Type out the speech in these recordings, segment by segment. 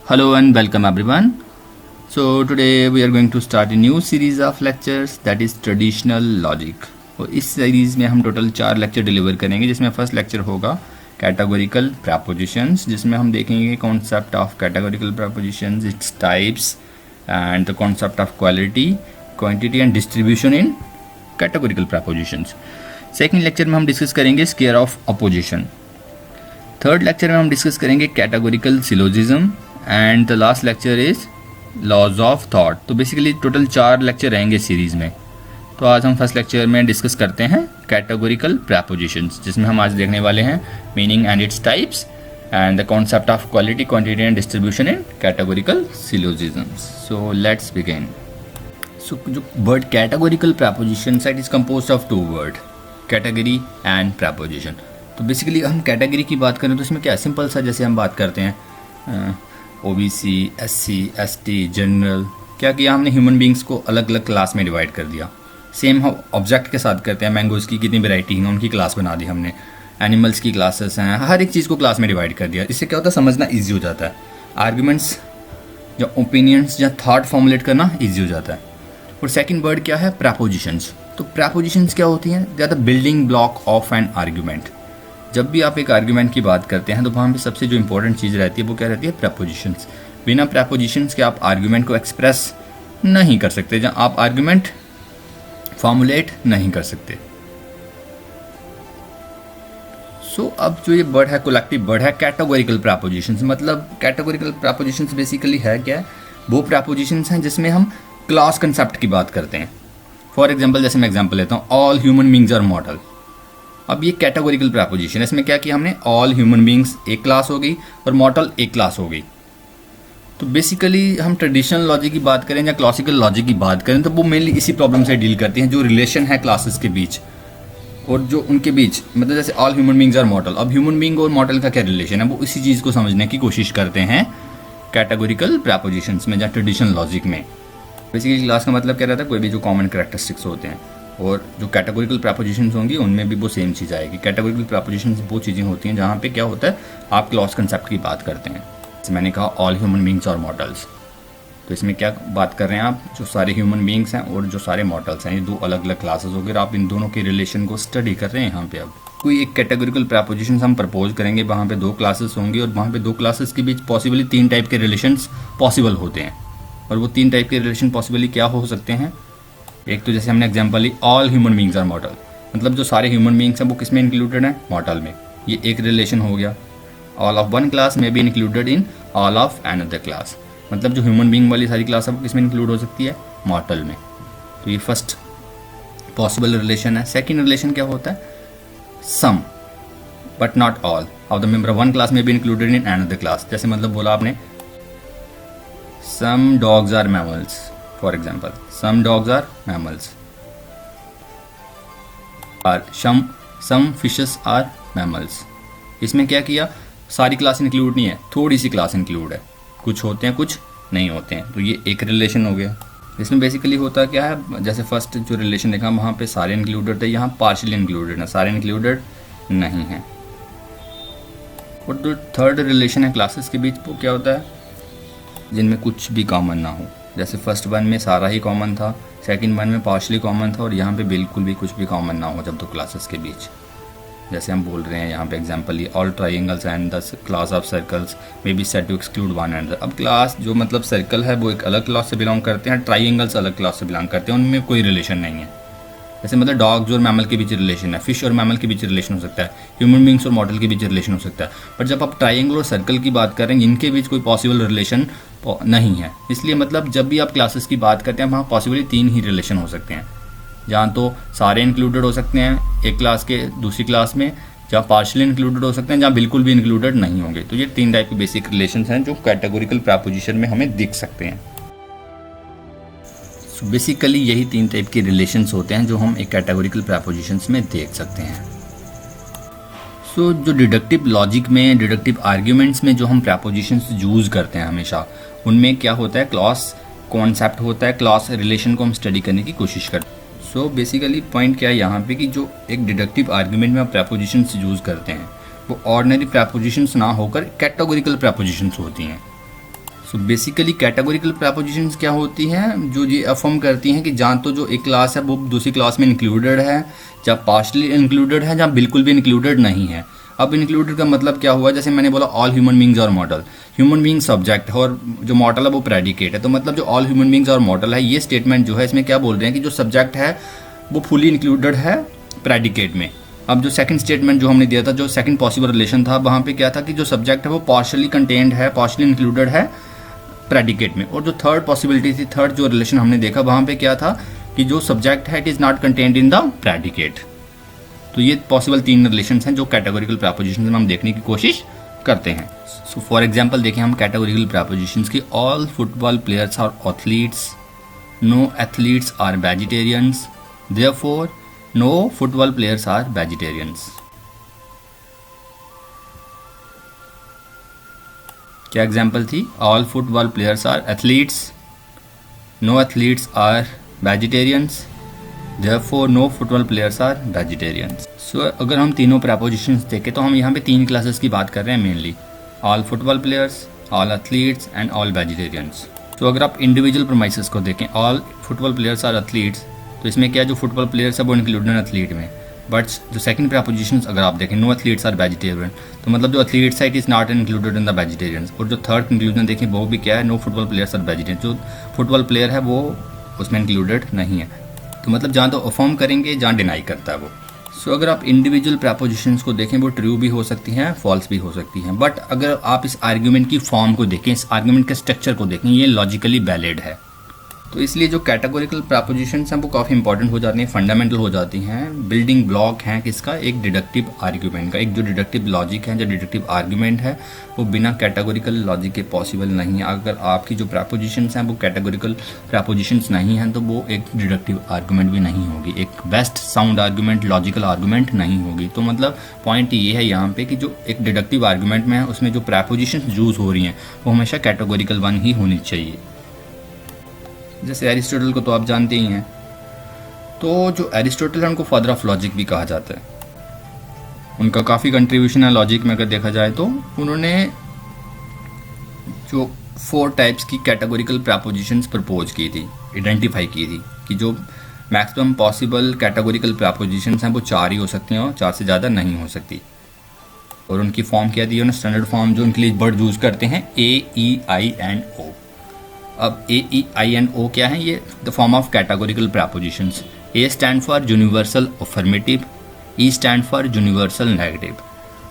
Hello and welcome everyone. So today we are going to start a new series of lectures that is traditional logic. और इस series में हम total 4 lecture deliver करेंगे, जिसमें first lecture होगा categorical propositions, जिसमें हम देखेंगे concept of categorical propositions, it's types and the concept of quality, quantity and distribution in categorical propositions. Second lecture में हम डिस्कस करेंगे square of opposition. Third lecture में हम डिस्कस करेंगे categorical syllogism and the last lecture is laws of thought. तो basically total 4 lecture रहेंगे series में. तो आज हम फर्स्ट लेक्चर में डिस्कस करते हैं कैटेगोरिकल प्रपोजिशंस, जिसमें हम आज देखने वाले हैं meaning and its types and the concept of quality, quantity and distribution in categorical syllogisms. So let's begin. So जो word categorical proposition it is composed of 2 word, category and proposition. तो basically हम category की बात करें तो इसमें क्या simple सा, जैसे हम बात करते हैं OBC, SC, ST, जनरल, क्या किया हमने ह्यूमन बींग्स को अलग अलग क्लास में डिवाइड कर दिया. सेम हम ऑब्जेक्ट के साथ करते हैं. मैंगोज़ की कितनी वैरायटी हैं उनकी क्लास बना दी हमने, एनिमल्स की क्लासेस हैं, हर एक चीज़ को क्लास में डिवाइड कर दिया. इससे क्या होता है, समझना ईजी हो जाता है. आर्ग्यूमेंट्स या ओपिनियंस या थॉट फॉर्मुलेट करना ईजी हो जाता है. और सेकेंड वर्ड क्या है, प्रपोजिशंस. तो प्रपोजिशंस क्या होती हैं, they are the building block of an argument. जब भी आप एक आर्ग्यूमेंट की बात करते हैं तो वहाँ पे सबसे जो इंपॉर्टेंट चीज़ रहती है वो क्या रहती है, प्रपोजिशंस. बिना प्रपोजिशंस के आप आर्ग्यूमेंट को एक्सप्रेस नहीं कर सकते, जहाँ आप आर्ग्यूमेंट फॉर्मुलेट नहीं कर सकते. सो अब जो ये वर्ड है, कलेक्टिव वर्ड है कैटेगोरिकल प्रपोजिशंस. मतलब कैटेगोरिकल प्रपोजिशंस बेसिकली है क्या है, वो प्रपोजिशंस हैं जिसमें हम क्लास कंसेप्ट की बात करते हैं. फॉर एग्जाम्पल, जैसे मैं एग्जाम्पल लेता हूँ, all human beings are mortal. अब ये कैटेगोरिकल प्रपोजिशन है. इसमें क्या किया हमने, ऑल ह्यूमन बींग्स एक क्लास हो गई और मॉडल एक क्लास हो गई. तो बेसिकली हम ट्रेडिशनल लॉजिक की बात करें या क्लासिकल लॉजिक की बात करें तो वो मेनली इसी प्रॉब्लम से डील करती हैं, जो रिलेशन है क्लासेस के बीच और जो उनके बीच, मतलब जैसे all human beings are mortal. अब ह्यूमन बींग और मॉडल का क्या रिलेशन है, वो इसी चीज़ को समझने की कोशिश करते हैं कैटेगोरिकल प्रपोजिशंस में या ट्रेडिशनल लॉजिक में. बेसिकली क्लास का मतलब क्या रहता है, कोई भी जो कॉमन कैरेक्टरिस्टिक्स होते हैं. और जो कैटेगोरिकल प्रपोजिशंस होंगी उनमें भी वो सेम चीज़ आएगी. कैटेगोरिकल प्रपोजिशंस वो चीज़ें होती हैं जहाँ पे क्या होता है, आप क्लॉज कंसेप्ट की बात करते हैं. जैसे मैंने कहा ऑल ह्यूमन बींग्स और मॉडल्स, तो इसमें क्या बात कर रहे हैं आप, जो सारे ह्यूमन बींग्स हैं और जो सारे मॉडल्स हैं, ये 2 अलग अलग क्लासेस हो गए. आप इन दोनों के रिलेशन को स्टडी कर रहे हैं यहाँ पे. अब कोई एक कैटेगोरिकल प्रपोजिशन हम प्रपोज करेंगे, वहाँ पे 2 क्लासेस होंगी और वहाँ पे 2 क्लासेस के बीच पॉसिबली 3 टाइप के रिलेशंस पॉसिबल होते हैं. और वो 3 टाइप के रिलेशन पॉसिबली क्या हो सकते हैं, एक तो जैसे हमने एग्जांपल ली, all human beings are mortal, मतलब जो सारे ह्यूमन बींग्स हैं वो किस में इंक्लूडेड हैं, मॉडल में. ये एक रिलेशन हो गया. ऑल ऑफ वन क्लास में be included in all of another class, मतलब जो ह्यूमन बींग वाली सारी क्लास है वो किस में इंक्लूड हो सकती है, मॉडल में. तो ये फर्स्ट पॉसिबल रिलेशन है. सेकेंड रिलेशन क्या होता है, some but not all of the member of one class में be included in another class. जैसे मतलब बोला आपने, some dogs are mammals, for example some dogs are mammals, और some fishes are mammals. इसमें क्या किया, सारी क्लास इंक्लूड नहीं है, थोड़ी सी क्लास इंक्लूड है, कुछ होते हैं कुछ नहीं होते हैं. तो ये एक रिलेशन हो गया. इसमें बेसिकली होता क्या है, जैसे फर्स्ट जो रिलेशन देखा वहाँ पे सारे इंक्लूडेड थे, यहाँ पार्शियली इंक्लूडेड है, सारे इंक्लूडेड नहीं हैं. और जो थर्ड रिलेशन है क्लासेस के बीच, वो क्या होता है, जिनमें कुछ भी कॉमन ना हो. जैसे फर्स्ट वन में सारा ही कॉमन था, सेकंड वन में पार्शली कॉमन था, और यहाँ पे बिल्कुल भी कुछ भी कॉमन ना हो जब 2 क्लासेस के बीच. जैसे हम बोल रहे हैं यहाँ पे example, all triangles and the class of circles may be said to exclude one and. अब क्लास जो मतलब सर्कल है वो एक अलग क्लास से बिलोंग करते हैं, ट्राइंगल्स अलग क्लास से बिलोंग करते हैं, उनमें कोई रिलेशन नहीं है. जैसे मतलब डॉग्स और मैमल के बीच रिलेशन है, फिश और मैमल के बीच रिलेशन हो सकता है, ह्यूमन बींग्स और मॉडल के बीच रिलेशन हो सकता है. पर जब आप ट्राइंगल और सर्कल की बात करें, इनके बीच कोई पॉसिबल रिलेशन नहीं है. इसलिए मतलब जब भी आप क्लासेस की बात करते हैं वहाँ पॉसिबली 3 ही रिलेशन हो सकते हैं, जहाँ तो सारे इंक्लूडेड हो सकते हैं एक क्लास के दूसरी क्लास में, जहाँ पार्शियली इंक्लूडेड हो सकते हैं, जहाँ बिल्कुल भी इंक्लूडेड नहीं होंगे. तो ये 3 टाइप के बेसिक रिलेशन हैं जो कैटेगोरिकल प्रपोजिशन में हमें दिख सकते हैं. बेसिकली यही 3 टाइप के रिलेशंस होते हैं जो हम एक कैटेगोरिकल प्रपोजिशंस में देख सकते हैं. सो जो डिडक्टिव लॉजिक में, डिडक्टिव आर्ग्यूमेंट्स में जो हम प्रपोजिशंस यूज़ करते हैं हमेशा, उनमें क्या होता है, क्लॉज कॉन्सेप्ट होता है, क्लॉज रिलेशन को हम स्टडी करने की कोशिश करते हैं. सो बेसिकली पॉइंट क्या है यहाँ पे कि जो एक डिडक्टिव आर्ग्यूमेंट में आप प्रपोजिशंस यूज़ करते हैं वो ऑर्डिनरी प्रपोजिशंस ना होकर कैटेगोरिकल प्रपोजिशंस होती हैं. सो बेसिकली कैटेगोरिकल प्रपोजिशंस क्या होती हैं, जो ये अफर्म करती हैं कि जहाँ तो जो एक क्लास है वो दूसरी क्लास में इंक्लूडेड है, या पार्शली इंक्लूडेड है, या बिल्कुल भी इंक्लूडेड नहीं है। अब इंक्लूडेड का मतलब क्या हुआ, जैसे मैंने बोला ऑल ह्यूमन बींग्स और मॉडल, ह्यूमन बींग सब्जेक्ट है और जो मॉडल है वो प्रेडिकेट है। तो मतलब जो ऑल ह्यूमन बींग्स और मॉडल है, ये स्टेटमेंट जो है इसमें क्या बोल रहे हैं कि जो सब्जेक्ट है वो फुली इंक्लूडेड है प्रेडिकेट में। अब जो सेकंड स्टेटमेंट जो हमने दिया था, जो सेकंड पॉसिबल रिलेशन था, वहाँ पे क्या था कि जो सब्जेक्ट है वो पार्शली कंटेन्ड है, पार्शली इंक्लूडेड है प्रेडिकेट में। और जो थर्ड पॉसिबिलिटी थी, थर्ड जो रिलेशन हमने देखा, वहाँ पे क्या था कि जो सब्जेक्ट है it is not contained in the predicate. तो ये पॉसिबल तीन रिलेशन हैं जो कैटेगोरिकल प्रपोजिशन में हम देखने की कोशिश करते हैं। सो फॉर एग्जांपल देखें हम कैटेगोरिकल प्रपोजिशंस की, all football players are athletes, no athletes are vegetarians, therefore no football players are vegetarians. क्या एग्जाम्पल थी, all football players are athletes, no athletes are vegetarians, therefore no football players are vegetarians. So अगर हम तीनों propositions देखें तो हम यहाँ पे तीन क्लासेस की बात कर रहे हैं mainly, all football players, all athletes and all vegetarians. तो अगर आप इंडिविजुअल प्रोमाइसेस को देखें, all football players are athletes, तो इसमें क्या जो फुटबॉल प्लेयर्स है वो इंक्लूडेड है एथलीट में। बट जो सेकंड प्रपोजिशन अगर आप देखें, नो एथलीट्स आर वेजिटेरियन, तो मतलब जो एथलीट्स है it is not included in the vegetarians. और जो थर्ड कंक्लूजन देखें वो भी क्या है, no football players are vegetarian, जो फुटबॉल प्लेयर है वो उसमें इंक्लूडेड नहीं है। तो मतलब जहाँ तो अफर्म करेंगे, जहाँ डिनाई करता है वो। सो अगर आप इंडिविजुअल प्रपोजिशंस को देखें वो ट्रू भी हो सकती हैं, फॉल्स भी हो सकती हैं। बट अगर आप इस आर्ग्यूमेंट की फॉर्म को देखें, इस आर्ग्यूमेंट के स्ट्रक्चर को देखें, ये लॉजिकली वैलिड है। तो इसलिए जो कैटेगोरिकल प्रपोजिशंस हैं वो काफ़ी इंपॉर्टेंट हो जाती हैं, फंडामेंटल हो जाती हैं, बिल्डिंग ब्लॉक हैं किसका, एक डिडक्टिव आर्ग्यूमेंट का। एक जो डिडक्टिव लॉजिक है, जो डिडक्टिव आर्ग्यूमेंट है, वो बिना कैटेगोरिकल लॉजिक के पॉसिबल नहीं है। अगर आपकी जो प्रपोजिशंस हैं वो कैटेगोरिकल प्रपोजिशंस नहीं हैं तो वो एक डिडक्टिव आर्ग्यूमेंट भी नहीं होगी, एक best sound argument, logical argument नहीं होगी। तो मतलब पॉइंट ये है यहाँ पे कि जो एक डिडक्टिव आर्ग्यूमेंट में है उसमें जो प्रपोजिशंस यूज़ हो रही हैं वो हमेशा कैटेगोरिकल वन ही होनी चाहिए। जैसे एरिस्टोटल को तो आप जानते ही हैं, तो जो एरिस्टोटल है उनको फादर ऑफ लॉजिक भी कहा जाता है। उनका काफ़ी कंट्रीब्यूशन है लॉजिक में अगर देखा जाए तो। उन्होंने जो 4 टाइप्स की कैटेगोरिकल प्रपोजिशंस प्रपोज की थी, आइडेंटिफाई की थी कि जो मैक्सिमम पॉसिबल कैटेगोरिकल प्रपोजिशंस हैं वो 4 ही हो सकती हैं और 4 से ज़्यादा नहीं हो सकती। और उनकी फॉर्म क्या दी है, उन्होंने स्टैंडर्ड फॉर्म जो उनके लिए वर्ड यूज़ करते हैं, AEINO। अब AEINO क्या है, ये the form of categorical propositions. A stand for universal affirmative, E stand for universal negative,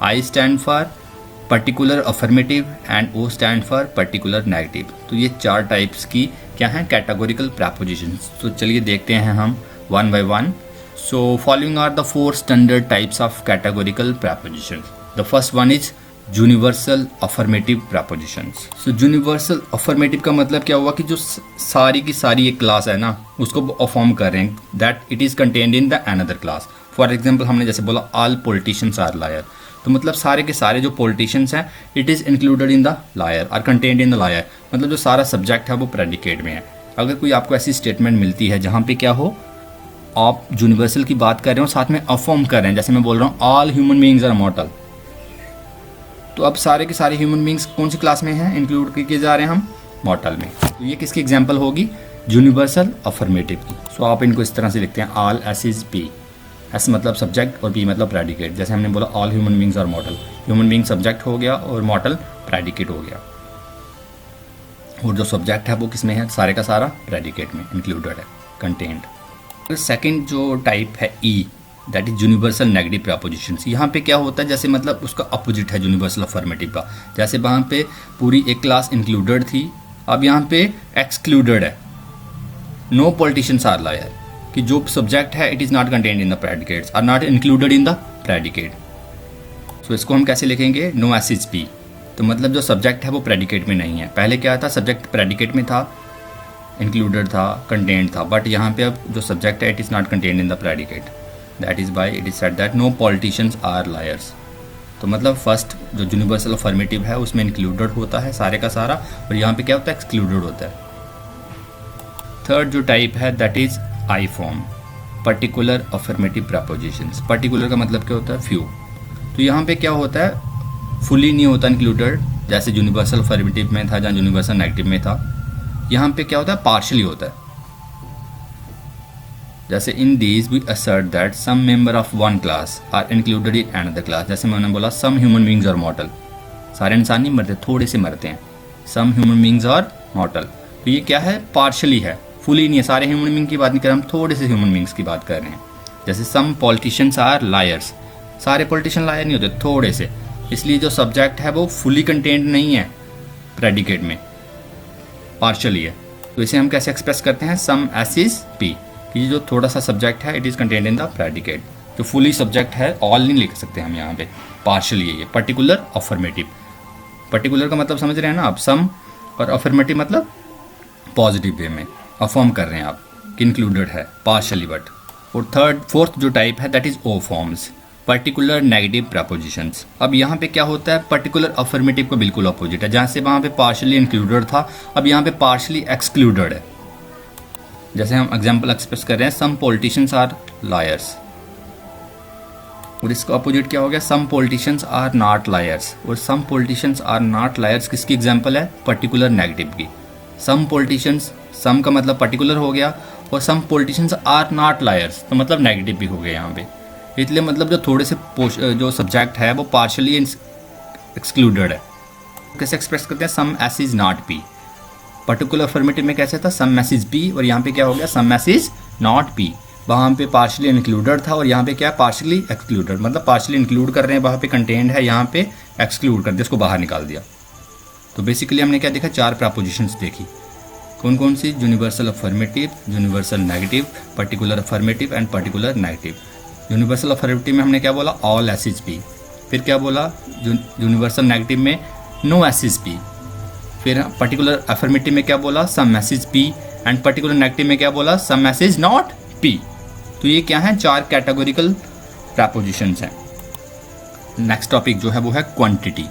I stand for particular affirmative and O stand for particular negative. तो ये 4 टाइप्स की क्या हैं कैटेगोरिकल प्रपोजिशंस। तो चलिए देखते हैं हम one by one. So following are the 4 standard types of categorical propositions. The first one is universal affirmative propositions. So universal affirmative का मतलब क्या हुआ कि जो सारी की सारी एक क्लास है ना उसको अफर्म कर रहे हैं that it is contained in the another class. For example हमने जैसे बोला ऑल पॉलिटिशियंस आर लायर, तो मतलब सारे के सारे जो पॉलिटिशियंस हैं it is included in the liar, are contained in the liar, मतलब जो सारा सब्जेक्ट है वो प्रेडिकेट में है। अगर कोई आपको ऐसी स्टेटमेंट मिलती है जहाँ पे क्या हो, आप यूनिवर्सल की बात कर रहे हो साथ में अफर्म कर रहे हैं, जैसे मैं बोल रहा हूँ all human beings are mortal, तो अब सारे के सारे ह्यूमन बीइंग्स कौन सी क्लास में हैं, इंक्लूड किए जा रहे हैं हम मॉर्टल में। तो ये किसकी एग्जांपल होगी, यूनिवर्सल अफर्मेटिव की। सो आप इनको इस तरह से लिखते हैं, all S is P, S मतलब सब्जेक्ट और पी मतलब प्रेडिकेट। जैसे हमने बोला all human beings are mortal, human being subject हो गया और मॉर्टल प्रेडिकेट हो गया, और जो सब्जेक्ट है वो किस में है, सारे का सारा प्रेडिकेट में इंक्लूडेड है, कंटेंट। सेकेंड जो टाइप है E, that is universal negative propositions. यहाँ पे क्या होता है, जैसे मतलब उसका अपोजिट है यूनिवर्सल अफर्मेटिव का। जैसे वहाँ पे पूरी एक क्लास इंक्लूडेड थी, अब यहाँ पे एक्सक्लूडेड है, नो पॉलिटिशियंस आर लायर, कि जो सब्जेक्ट है it is not contained in the predicates, are not included in the predicate. So इसको हम कैसे लिखेंगे, नो एस इज पी, तो मतलब जो सब्जेक्ट है वो प्रेडिकेट में नहीं है। पहले क्या था, सब्जेक्ट प्रेडिकेट में था, इंक्लूडेड था, कंटेन्ड था, बट यहाँ पे अब जो सब्जेक्ट है it is not contained in the predicate, that is by it is said that no politicians are liars. तो मतलब फर्स्ट जो यूनिवर्सल अफर्मेटिव है उसमें इंक्लूडेड होता है सारे का सारा, और यहाँ पे क्या होता है, एक्सक्लूडेड होता है। थर्ड जो टाइप है that is I form, particular affirmative propositions. Particular का मतलब क्या होता है, फ्यू। तो यहाँ पे क्या होता है, फुली नहीं होता इंक्लूडेड, जैसे यूनिवर्सल अफर्मेटिव में था, जहाँ यूनिवर्सल नेगेटिव में था। यहाँ पे क्या होता है, पार्शली होता है। जैसे in these we assert that some member of one class are included in another class. जैसे मैंने बोला some human beings are mortal, सारे इंसान नहीं मरते, थोड़े से मरते हैं। Some human beings are mortal, तो ये क्या है, पार्शली है, फुली नहीं है। सारे ह्यूमन बींग की बात नहीं कर रहे, हम थोड़े से ह्यूमन बींग्स की बात कर रहे हैं। जैसे सम पॉलिटिशियंस आर लायर्स, सारे पॉलिटिशियन लायर नहीं होते, थोड़े से। इसलिए जो सब्जेक्ट है वो फुली कंटेंट नहीं है प्रेडिकेट में, पार्शली है। तो इसे हम कैसे एक्सप्रेस करते हैं, सम एस इज पी, कि जो थोड़ा सा सब्जेक्ट है it is content in the predicate. जो फुली सब्जेक्ट है ऑल नहीं लिख सकते हम यहाँ पे, पार्शली है ये। पर्टिकुलर अफर्मेटिव, पर्टिकुलर का मतलब समझ रहे हैं ना आप, सम, और अफर्मेटिव मतलब पॉजिटिव वे में अफर्म कर रहे हैं आप कि इंक्लूडेड है पार्शली बट। और फोर्थ जो टाइप है that is O forms, particular negative propositions. अब यहाँ पे क्या होता है, पर्टिकुलर अफर्मेटिव का बिल्कुल अपोजिट है। जहाँ से वहाँ पे पार्शली इंक्लूडेड था, अब यहाँ पे पार्शली एक्सक्लूडेड है। जैसे हम एग्जाम्पल एक्सप्रेस कर रहे हैं, सम पॉलिटिशियंस आर लायर्स, और इसका अपोजिट क्या हो गया, some politicians are not liars. और some politicians are not liars किसकी एग्जाम्पल है, पर्टिकुलर नेगेटिव की। सम पॉलिटिशियंस, सम का मतलब पर्टिकुलर हो गया, और some politicians are not liars तो मतलब नेगेटिव भी हो गया यहाँ पे। इसलिए मतलब जो थोड़े से जो सब्जेक्ट है वो पार्शली एक्सक्लूडेड है। कैसे एक्सप्रेस करते हैं, some S is not P. Particular affirmative में कैसे था, सम एस इज पी, और यहाँ पे क्या हो गया, सम एस इज नॉट पी। वहाँ पे पार्शली इंक्लूडेड था और यहाँ पे क्या, पार्शली एक्सक्लूडेड। मतलब पार्शली इंक्लूड कर रहे हैं, वहाँ पे कंटेंट है, यहाँ पे एक्सक्लूड कर दिया, उसको बाहर निकाल दिया। तो बेसिकली हमने क्या देखा, 4 प्रपोजिशंस देखी। कौन कौन सी, universal affirmative, universal negative, particular affirmative and particular negative. Universal affirmative में हमने क्या बोला, ऑल एस इज पी। फिर क्या बोला, यूनिवर्सल नेगेटिव में नो एस इज पी। फिर पर्टिकुलर अफर्मेटिव में क्या बोला, some S is P, and particular negative में क्या बोला, some S is not P. तो ये क्या है, 4 कैटेगोरिकल प्रपोजिशंस हैं। नेक्स्ट टॉपिक जो है वो है क्वांटिटी।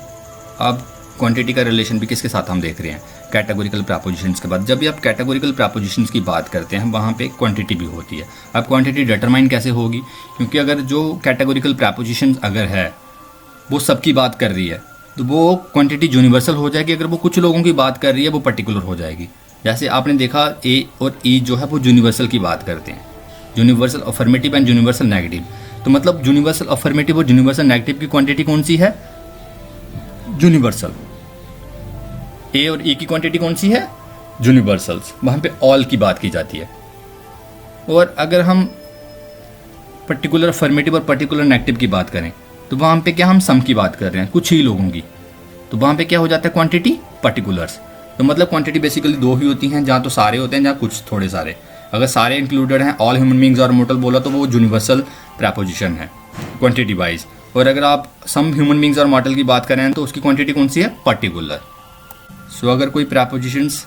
अब क्वांटिटी का रिलेशन भी किसके साथ हम देख रहे हैं, कैटेगोरिकल प्रपोजिशंस के बाद। जब भी आप कैटेगोरिकल प्रपोजिशंस की बात करते हैं वहाँ पे क्वांटिटी भी होती है। अब क्वांटिटी डिटरमाइन कैसे होगी, क्योंकि अगर जो कैटेगोरिकल प्रपोजिशंस अगर है वो सबकी बात कर रही है तो वो क्वांटिटी यूनिवर्सल हो जाएगी। अगर वो कुछ लोगों की बात कर रही है वो पर्टिकुलर हो जाएगी। जैसे आपने देखा ए और ई जो है वो यूनिवर्सल की बात करते हैं, universal affirmative and universal negative. तो मतलब यूनिवर्सल अफर्मेटिव और यूनिवर्सल नेगेटिव की क्वांटिटी कौन सी है, यूनिवर्सल। ए और ई की क्वांटिटी कौन सी है, यूनिवर्सल्स। वहाँ पे ऑल की बात की जाती है। और अगर हम पर्टिकुलर अफर्मेटिव और पर्टिकुलर नेगेटिव की बात करें तो वहाँ पे क्या हम सम की बात कर रहे हैं, कुछ ही लोगों की। तो वहाँ पे क्या हो जाता है, क्वांटिटी पर्टिकुलर्स। तो मतलब क्वांटिटी बेसिकली 2 ही होती हैं, जहाँ तो सारे होते हैं, जहाँ कुछ थोड़े सारे। अगर सारे इंक्लूडेड हैं, all human beings are mortal बोला तो वो यूनिवर्सल प्रपोजिशन है क्वांटिटी वाइज। और अगर आप some human beings are mortal की बात करें तो उसकी क्वांटिटी कौन सी है, पर्टिकुलर। सो अगर कोई प्रपोजिशंस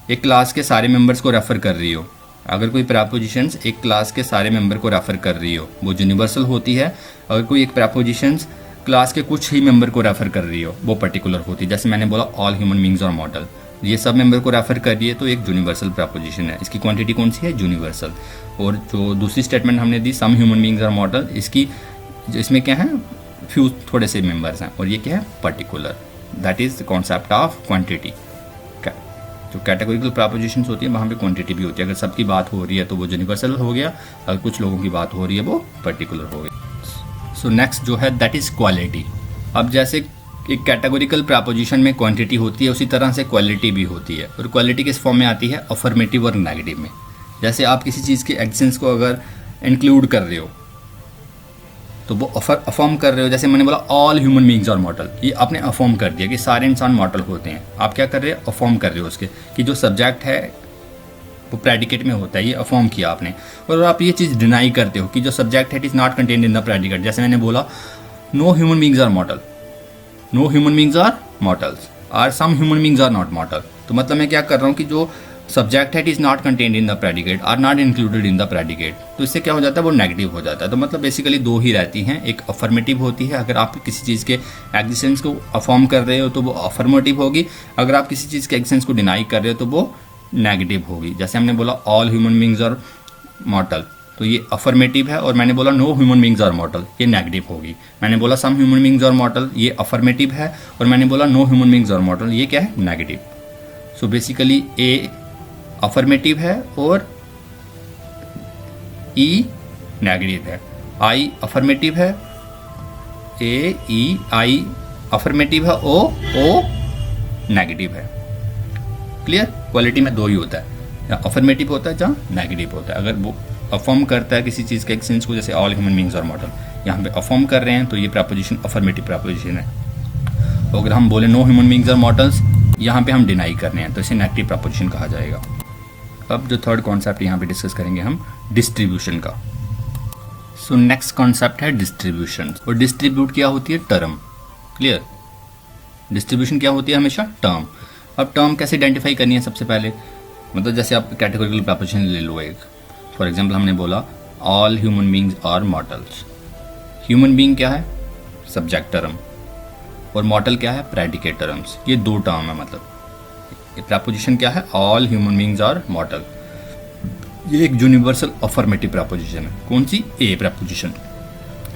एक क्लास के सारे मेंबर्स को रेफर कर रही हो, अगर कोई प्रपोजिशंस एक क्लास के सारे मेंबर को रेफर कर रही हो वो यूनिवर्सल होती है। अगर कोई एक प्रपोजिशंस क्लास के कुछ ही मेंबर को रेफर कर रही हो वो पर्टिकुलर होती है। जैसे मैंने बोला all human beings are mortal, ये सब मेंबर को रेफर कर रही है तो एक यूनिवर्सल प्रपोजिशन है, इसकी क्वांटिटी कौन सी है, यूनिवर्सल। और जो दूसरी स्टेटमेंट हमने दी some human beings are mortal, इसमें क्या है, फ्यू थोड़े से मेंबर्स हैं, और ये क्या है, particular. That is the concept of quantity. जो कैटेगोरिकल प्रपोजिशंस होती है वहाँ पे क्वांटिटी भी होती है। अगर सबकी बात हो रही है तो वो यूनिवर्सल हो गया, अगर कुछ लोगों की बात हो रही है वो पर्टिकुलर हो गया। सो नेक्स्ट जो है दैट इज क्वालिटी। अब जैसे एक कैटेगोरिकल प्रपोजिशन में क्वांटिटी होती है उसी तरह से क्वालिटी भी होती है। और क्वालिटी किस फॉर्म में आती है, अफर्मेटिव और नेगेटिव में। जैसे आप किसी चीज़ के एक्शंस को अगर इंक्लूड कर रहे हो तो वो अफर्म कर रहे हो। जैसे मैंने बोला all human beings are mortal, ये आपने अफर्म कर दिया कि सारे इंसान मॉर्टल होते हैं। आप क्या कर रहे हो, अफर्म कर रहे हो उसके कि जो सब्जेक्ट है वो प्रेडिकेट में होता है, ये अफर्म किया आपने। और आप ये चीज़ डिनाई करते हो कि जो सब्जेक्ट है it is not contained in the predicate. जैसे मैंने बोला no human beings are mortal, no human beings are mortals, are some human beings are not mortal. तो मतलब मैं क्या कर रहा हूँ कि जो सब्जेक्ट है it is not contained in the predicate, are not included in the predicate. तो इससे क्या हो जाता है, वो नेगेटिव हो जाता है। तो मतलब बेसिकली 2 ही रहती हैं, एक अफर्मेटिव होती है, अगर आप किसी चीज़ के एग्जिस्टेंस को अफर्म कर रहे हो तो वो अफर्मेटिव होगी, अगर आप किसी चीज़ के एग्जिस्टेंस को डिनाई कर रहे हो तो वो नेगेटिव होगी। जैसे हमने बोला all human beings are mortal, तो ये अफर्मेटिव है, और मैंने बोला no human beings are mortal, ये नेगेटिव होगी। मैंने बोला some human beings are mortal, ये अफर्मेटिव है, और मैंने बोला no human beings are mortal, ये क्या है, negative. So basically A affirmative है और ई नेगेटिव है, आई अफर्मेटिव है, ए ई आई अफर्मेटिव है, ओ नेगेटिव है। क्लियर? क्वालिटी में दो ही होता है, या अफर्मेटिव होता है जहाँ नेगेटिव होता है। अगर वो अफर्म करता है किसी चीज़ के एक सेंस को, जैसे all human beings are mortal, यहाँ पे अफर्म कर रहे हैं तो ये प्रपोजिशन अफर्मेटिव प्रपोजिशन है। तो अगर हम बोले no human beings are mortals, यहाँ पे हम डिनाई कर रहे हैं, तो इसे नेगेटिव प्रपोजिशन कहा जाएगा। अब जो थर्ड कॉन्सेप्ट यहाँ पे डिस्कस करेंगे हम, डिस्ट्रीब्यूशन का। सो नेक्स्ट कॉन्सेप्ट है डिस्ट्रीब्यूशन। और डिस्ट्रीब्यूट क्या होती है, टर्म। क्लियर? डिस्ट्रीब्यूशन क्या होती है, हमेशा टर्म। अब टर्म कैसे आइडेंटिफाई करनी है, सबसे पहले मतलब जैसे आप कैटेगोरिकल प्रपोजिशन ले लो एक, फॉर एग्जांपल हमने बोला all human beings are mortals. Human being क्या है, सब्जेक्ट टर्म, और मॉर्टल क्या है, प्रेडिकेट टर्म्स। ये दो टर्म है, मतलब ये प्रपोजिशन क्या है, all human beings are mortal. ये एक यूनिवर्सल अफर्मेटिव प्रपोजिशन है। कौन सी, A proposition,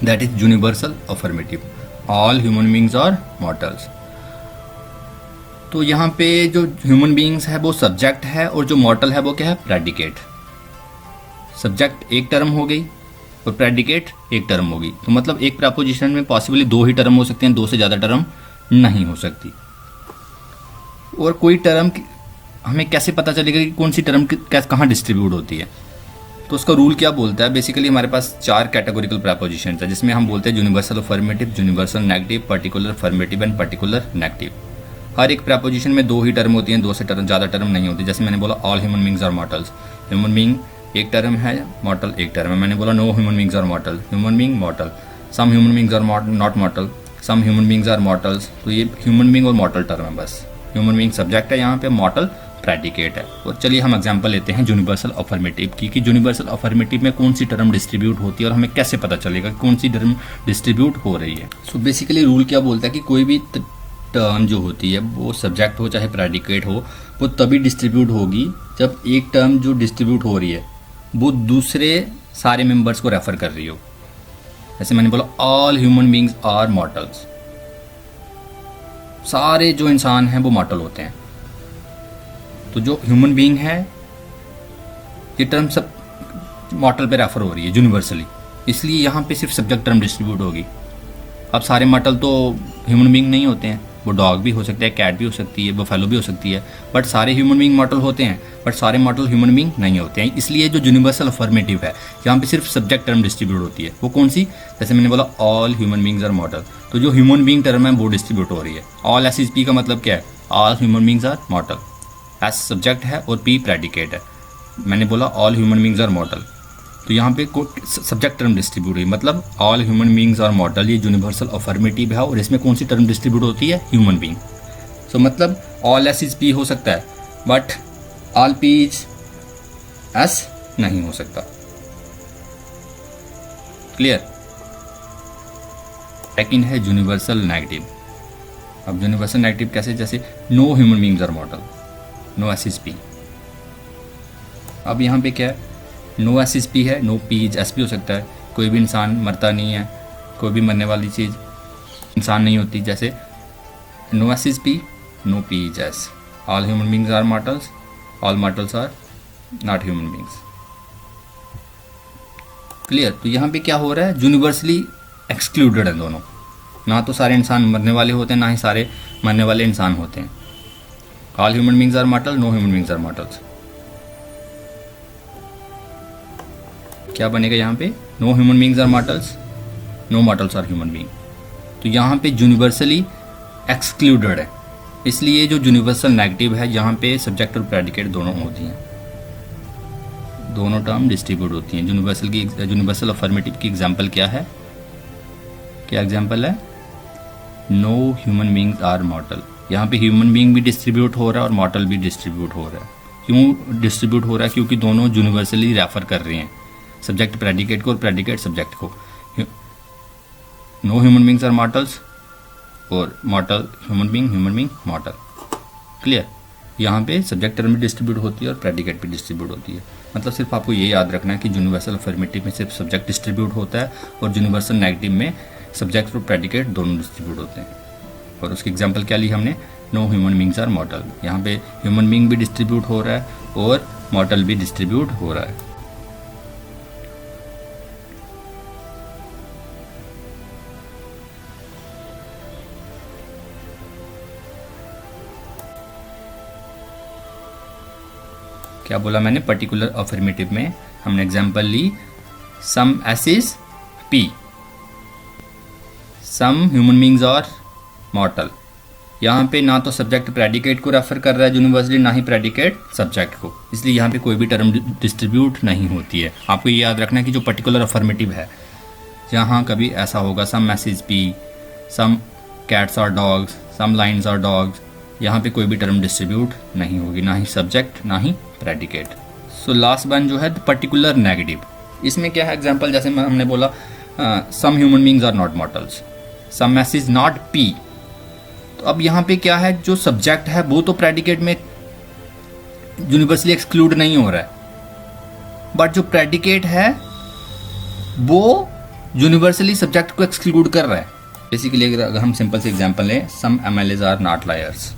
that is universal affirmative, all human beings are mortals. तो यहाँ पे जो ह्यूमन बींग्स है वो सब्जेक्ट है, और जो मॉर्टल है वो क्या है, प्रेडिकेट। सब्जेक्ट एक टर्म हो गई और प्रेडिकेट एक टर्म होगी, तो मतलब एक प्रपोजिशन में पॉसिबली दो ही टर्म हो सकते हैं, दो से ज़्यादा टर्म नहीं हो सकती। और कोई टर्म हमें कैसे पता चलेगा कि कौन सी टर्म कहाँ डिस्ट्रीब्यूट होती है, तो उसका रूल क्या बोलता है। बेसिकली हमारे पास चार कैटेगोरिकल प्रपोजिशन है, जिसमें हम बोलते हैं universal affirmative, universal negative, particular affirmative and particular negative. हर एक प्रपोजिशन में दो ही टर्म होती हैं, दो से ज़्यादा टर्म नहीं होती। जैसे मैंने बोला all human beings are mortals, human being एक टर्म है, मॉर्टल एक टर्म है। मैंने बोला no human beings are mortal, human being mortal. Some human beings are not mortal, some human beings are mortals. तो ये ह्यूमन बींग और मॉर्टल term है बस। ह्यूमन बींग सब्जेक्ट है यहाँ पे, मॉर्टल प्रेडिकेट है। और चलिए हम एग्जांपल लेते हैं यूनिवर्सल अफर्मेटिव की, कि यूनिवर्सल अफर्मेटिव में कौन सी टर्म डिस्ट्रीब्यूट होती है और हमें कैसे पता चलेगा कि कौन सी टर्म डिस्ट्रीब्यूट हो रही है। सो बेसिकली रूल क्या बोलता है कि कोई भी टर्म जो होती है वो सब्जेक्ट हो चाहे प्रेडिकेट हो, वो तभी डिस्ट्रीब्यूट होगी जब एक टर्म जो डिस्ट्रीब्यूट हो रही है वो दूसरे सारे मेंबर्स को रेफर कर रही हो। जैसे मैंने बोला all human beings are mortals, सारे जो इंसान हैं वो मॉर्टल होते हैं। तो जो ह्यूमन बीइंग है ये टर्म सब मॉर्टल पे रेफर हो रही है यूनिवर्सली, इसलिए यहाँ पे सिर्फ सब्जेक्ट टर्म डिस्ट्रीब्यूट होगी। अब सारे मॉर्टल तो ह्यूमन बीइंग नहीं होते हैं, वो डॉग भी हो सकता है, कैट भी हो सकती है, बफेलो भी हो सकती है, बट सारे ह्यूमन बीइंग मॉर्टल होते हैं, बट सारे मॉर्टल ह्यूमन बीइंग नहीं होते हैं। इसलिए जो यूनिवर्सल अफर्मेटिव है यहाँ पे सिर्फ सब्जेक्ट टर्म डिस्ट्रीब्यूट होती है। वो कौन सी, जैसे मैंने बोला all human beings are mortal, तो जो ह्यूमन बीइंग टर्म है वो डिस्ट्रीब्यूट हो रही है। ऑल एसएसपी का मतलब क्या है, all human beings are mortal, S subject है और पी प्रेडिकेट है। मैंने बोला all human beings are mortal, तो यहाँ पे सब्जेक्ट टर्म डिस्ट्रीब्यूट हुई, मतलब all human beings are mortal, ये यूनिवर्सल अफर्मेटिव है और इसमें कौन सी टर्म डिस्ट्रीब्यूट होती है, ह्यूमन बींग। सो मतलब ऑल एस इज पी हो सकता है, but all P is S नहीं हो सकता। क्लियर? सेकंड है यूनिवर्सल नेगेटिव। अब यूनिवर्सल नेगेटिव कैसे, जैसे no human beings are mortal, no S is P. अब यहाँ पे क्या है, नो एस इज पी है, नो पी इज एस भी हो सकता है। कोई भी इंसान मरता नहीं है, कोई भी मरने वाली चीज़ इंसान नहीं होती। जैसे no S is P, no P is S, all human beings are mortals, all mortals are not human beings. Clear? तो यहाँ पे क्या हो रहा है, यूनिवर्सली एक्सक्लूडेड है दोनों, ना तो सारे इंसान मरने वाले होते हैं, ना ही सारे मरने वाले इंसान होते हैं। All human beings are mortal, no human beings are mortals. क्या बनेगा यहाँ पे, no human beings are mortals, no mortals are human being. तो यहाँ पे यूनिवर्सली एक्सक्लूडेड है, इसलिए जो यूनिवर्सल नेगेटिव है यहाँ पे सब्जेक्ट और प्रेडिकेट दोनों होती हैं, दोनों टर्म डिस्ट्रीब्यूट होती हैं। यूनिवर्सल की, यूनिवर्सल अफर्मेटिव की एग्जांपल क्या है, क्या एग्जांपल है, no human beings are mortal. यहाँ पे ह्यूमन बींग भी डिस्ट्रीब्यूट हो रहा है और मॉर्टल भी डिस्ट्रीब्यूट हो रहा है। क्यों डिस्ट्रीब्यूट हो रहा है, क्योंकि दोनों यूनिवर्सली रेफर कर रहे हैं, सब्जेक्ट प्रेडिकेट को और प्रेडिकेट सब्जेक्ट को। No human beings are mortals और mortal human being mortal. Clear? यहाँ पे सब्जेक्ट टर्म भी डिस्ट्रीब्यूट होती है और प्रेडिकेट भी डिस्ट्रीब्यूट होती है। मतलब सिर्फ आपको ये याद रखना है कि यूनिवर्सल अफर्मेटिव में सिर्फ सब्जेक्ट डिस्ट्रीब्यूट होता है और यूनिवर्सल नेगेटिव में सब्जेक्ट और प्रेडिकेट दोनों डिस्ट्रीब्यूट होते हैं। और उसकी एग्जांपल क्या ली हमने, no human beings are mortal. यहाँ पे ह्यूमन बींग भी डिस्ट्रीब्यूट हो रहा है और मॉर्टल भी डिस्ट्रीब्यूट हो रहा है। क्या बोला मैंने, पर्टिकुलर अफर्मेटिव में हमने एग्जांपल ली some S is P, some human beings are mortal. यहाँ पे ना तो सब्जेक्ट प्रेडिकेट को रेफर कर रहा है यूनिवर्सली, ना ही प्रेडिकेट सब्जेक्ट को, इसलिए यहाँ पे कोई भी टर्म डिस्ट्रीब्यूट नहीं होती है। आपको ये याद रखना है कि जो पर्टिकुलर अफर्मेटिव है, जहाँ कभी ऐसा होगा some S is P, some cats are dogs, some lines are dogs, यहाँ पे कोई भी टर्म डिस्ट्रीब्यूट नहीं होगी, ना ही सब्जेक्ट ना ही प्रेडिकेट। सो लास्ट वन जो है पर्टिकुलर नेगेटिव, इसमें क्या है एग्जांपल, जैसे हमने बोला some human beings are not mortals, some message not P. तो अब यहाँ पे क्या है, जो सब्जेक्ट है वो तो प्रेडिकेट में यूनिवर्सली एक्सक्लूड नहीं हो रहा है, बट जो प्रेडिकेट है वो यूनिवर्सली सब्जेक्ट को एक्सक्लूड कर रहा है। बेसिकली अगर हम सिंपल से एग्जांपल लें, some MLAs are not liars,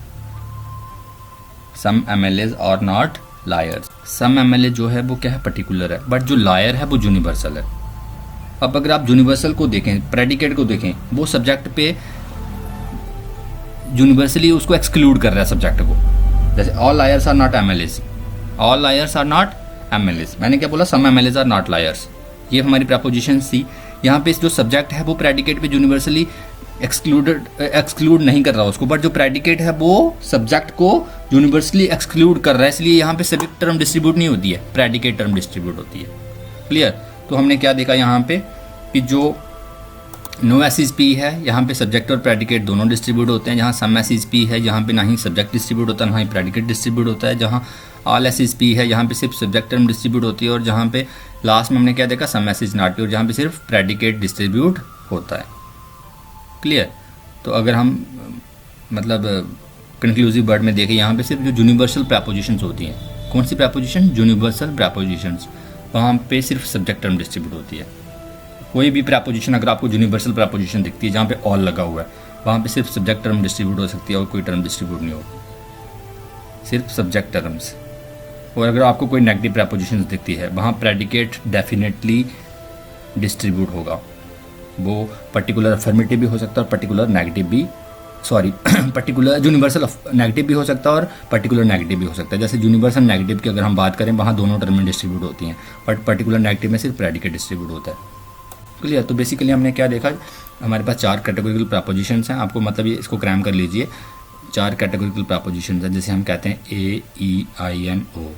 some MLAs are not liars. Some MLA जो है वो क्या है, पर्टिकुलर है, बट जो लायर है वो यूनिवर्सल है। अब अगर आप यूनिवर्सल को देखें, प्रेडिकेट को देखें, वो सब्जेक्ट पे यूनिवर्सली उसको एक्सक्लूड कर रहा है सब्जेक्ट को। जैसे all liars are not MLAs, all liars are not MLAs. मैंने क्या बोला, some MLAs are not liars, ये हमारी प्रपोजिशन थी। यहाँ पे जो सब्जेक्ट है वो प्रेडिकेट पे यूनिवर्सली एक्सक्लूड नहीं कर रहा उसको, बट जो प्रेडिकेट है वो सब्जेक्ट को यूनिवर्सली एक्सक्लूड कर रहा है, इसलिए यहाँ पे सब्जेक्ट टर्म डिस्ट्रीब्यूट नहीं होती है, प्रेडिकेट टर्म डिस्ट्रीब्यूट होती है। क्लियर। तो हमने क्या देखा यहाँ पे कि जो नो एसिस पी है, यहाँ पे सब्जेक्ट और प्रेडिकेट दोनों डिस्ट्रीब्यूट होते हैं। जहाँ सम एसिस पी है, यहाँ पे ना ही सब्जेक्ट डिस्ट्रीब्यूट होता है ना ही प्रेडिकेट डिस्ट्रीब्यूट होता है। जहाँ ऑल एसिस पी है, यहाँ पे सिर्फ सब्जेक्ट टर्म डिस्ट्रीब्यूट होती है। और जहाँ पे लास्ट में हमने क्या देखा, सम एसिस नॉट पी, और जहाँ पे सिर्फ प्रेडिकेट डिस्ट्रीब्यूट होता है। क्लियर। तो अगर हम मतलब कंक्लूसिव वर्ड में देखें, यहाँ पे सिर्फ जो यूनिवर्सल प्रपोजिशंस होती हैं, कौन सी प्रपोजिशन, यूनिवर्सल प्रपोजिशंस, वहाँ पे सिर्फ सब्जेक्ट टर्म डिस्ट्रीब्यूट होती है। कोई भी प्रपोजिशन अगर आपको यूनिवर्सल प्रपोजिशन दिखती है जहाँ पे ऑल लगा हुआ है, वहाँ पे सिर्फ सब्जेक्ट टर्म डिस्ट्रीब्यूट हो सकती है और कोई टर्म डिस्ट्रीब्यूट नहीं होगी, सिर्फ सब्जेक्ट टर्म्स। और अगर आपको कोई नेगेटिव प्रपोजिशन दिखती है, वहाँ प्रेडिकेट डेफिनेटली डिस्ट्रीब्यूट होगा। वो पर्टिकुलर अफर्मेटिव भी हो सकता है और पर्टिकुलर नेगेटिव भी, सॉरी पर्टिकुलर यूनिवर्सल नेगेटिव भी हो सकता है और पर्टिकुलर नेगेटिव भी हो सकता है। जैसे यूनिवर्सल नेगेटिव की अगर हम बात करें, वहाँ दोनों टर्म में डिस्ट्रीब्यूट होती हैं, बट पर्टिकुलर नेगेटिव में सिर्फ प्रेडिकेट डिस्ट्रीब्यूट होता है। क्लियर। तो बेसिकली हमने क्या देखा, हमारे पास 4 कैटेगोरिकल प्रपोजिशंस हैं। आपको मतलब ये इसको क्रैम कर लीजिए, 4 कैटेगोरिकल प्रपोजिशंस हैं, जैसे हम कहते हैं ए, ई, आई, एन, ओ,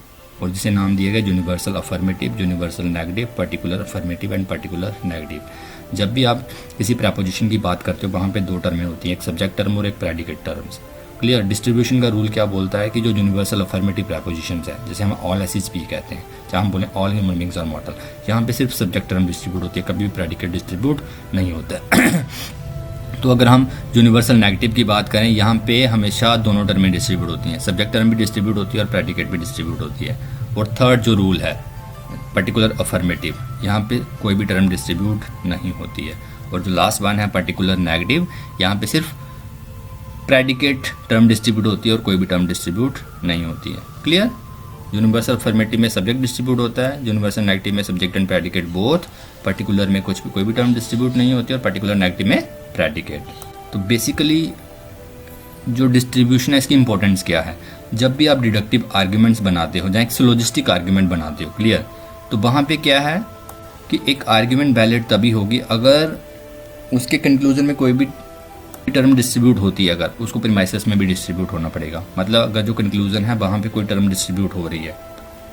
और जिसे नाम दिया गया universal affirmative, universal negative, particular affirmative and particular negative. जब भी आप किसी प्रपोजिशन की बात करते हो, वहाँ पे 2 टर्में होती हैं, एक सब्जेक्ट टर्म और एक प्रेडिकेट टर्म्स। क्लियर। डिस्ट्रीब्यूशन का रूल क्या बोलता है कि जो यूनिवर्सल अफर्मेटिव प्रपोजिशंस है, जैसे हम ऑल एसिस पी कहते हैं, चाहे हम बोलें all human beings are mortal, यहाँ पे सिर्फ सब्जेक्ट टर्म डिस्ट्रीब्यूट होती है, कभी भी प्रेडिकेट डिस्ट्रीब्यूट नहीं होता है। तो अगर हम यूनिवर्सल नेगेटिव की बात करें, यहाँ पे हमेशा दोनों टर्में डिस्ट्रीब्यूट होती हैं, सब्जेक्ट टर्म भी डिस्ट्रीब्यूट होती है और प्रेडिकेट भी डिस्ट्रीब्यूट होती है। और थर्ड जो रूल है पर्टिकुलर अफर्मेटिव, यहाँ पे कोई भी टर्म डिस्ट्रीब्यूट नहीं होती है। और जो लास्ट वन है पर्टिकुलर नेगेटिव, यहाँ पे सिर्फ प्रेडिकेट टर्म डिस्ट्रीब्यूट होती है और कोई भी टर्म डिस्ट्रीब्यूट नहीं होती है। क्लियर। यूनिवर्सल अफर्मेटिव में सब्जेक्ट डिस्ट्रीब्यूट होता है, यूनिवर्सल नेगेटिव में subject and predicate both, particular में कोई भी टर्म डिस्ट्रीब्यूट नहीं होती और पर्टिकुलर नेगेटिव में प्रेडिकेट। तो बेसिकली जो डिस्ट्रीब्यूशन है इसकी इंपॉर्टेंस क्या है, जब भी आप डिडक्टिव आर्ग्यूमेंट्स बनाते हो, जहाँ एक सिलोजिस्टिक आर्ग्यूमेंट बनाते हो, क्लियर, तो वहाँ पे क्या है कि एक आर्ग्यूमेंट वैलिड तभी होगी अगर उसके कंक्लूजन में कोई भी टर्म डिस्ट्रीब्यूट होती है, अगर उसको प्रीमाइसेस में भी डिस्ट्रीब्यूट होना पड़ेगा। मतलब अगर जो कंक्लूजन है वहाँ पे कोई टर्म डिस्ट्रीब्यूट हो रही है,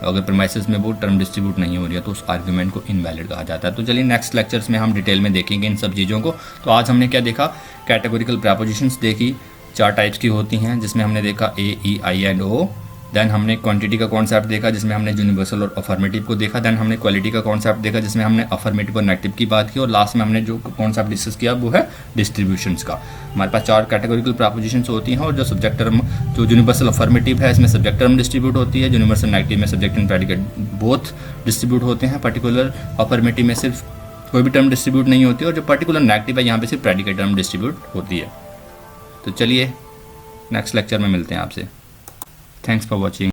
अगर प्रीमाइसेस में वो टर्म डिस्ट्रीब्यूट नहीं हो रही है, तो उस आर्ग्यूमेंट को इनवैलिड कहा जाता है। तो चलिए नेक्स्ट लेक्चर्स में हम डिटेल में देखेंगे इन सब चीज़ों को। तो आज हमने क्या देखा, कैटेगोरिकल प्रपोजिशंस देखी, 4 टाइप्स की होती हैं, जिसमें हमने देखा ए, ई, आई एंड ओ, देन हमने क्वांटिटी का कॉन्सेप्ट देखा जिसमें हमने यूनिवर्सल और अफर्मेटिव को देखा। देन हमने क्वालिटी का कॉन्सेप्ट देखा जिसमें हमने अफर्मेटिव और नेगेटिव की बात की। और लास्ट में हमने जो कॉन्सेप्ट डिस्कस किया वो है डिस्ट्रीब्यूशंस का। हमारे पास 4 कैटेगोरिकल प्रपोजिशंस होती हैं और जो सब्जेक्ट टर्म जो यूनिवर्सल अफर्मेटिव है इसमें सब्जेक्ट टर्म डिस्ट्रीब्यूट होती है, यूनिवर्सल नेगेटिव में subject and predicate both distribute होते हैं। पर्टिकुलर अफर्मेटिव में सिर्फ कोई भी टर्म डिस्ट्रीब्यूट नहीं होती और जो पर्टिकुलर नेगेटिव है यहाँ पे सिर्फ प्रेडिकेट टर्म डिस्ट्रीब्यूट होती है। तो चलिए नेक्स्ट लेक्चर में मिलते हैं आपसे। Thanks for watching.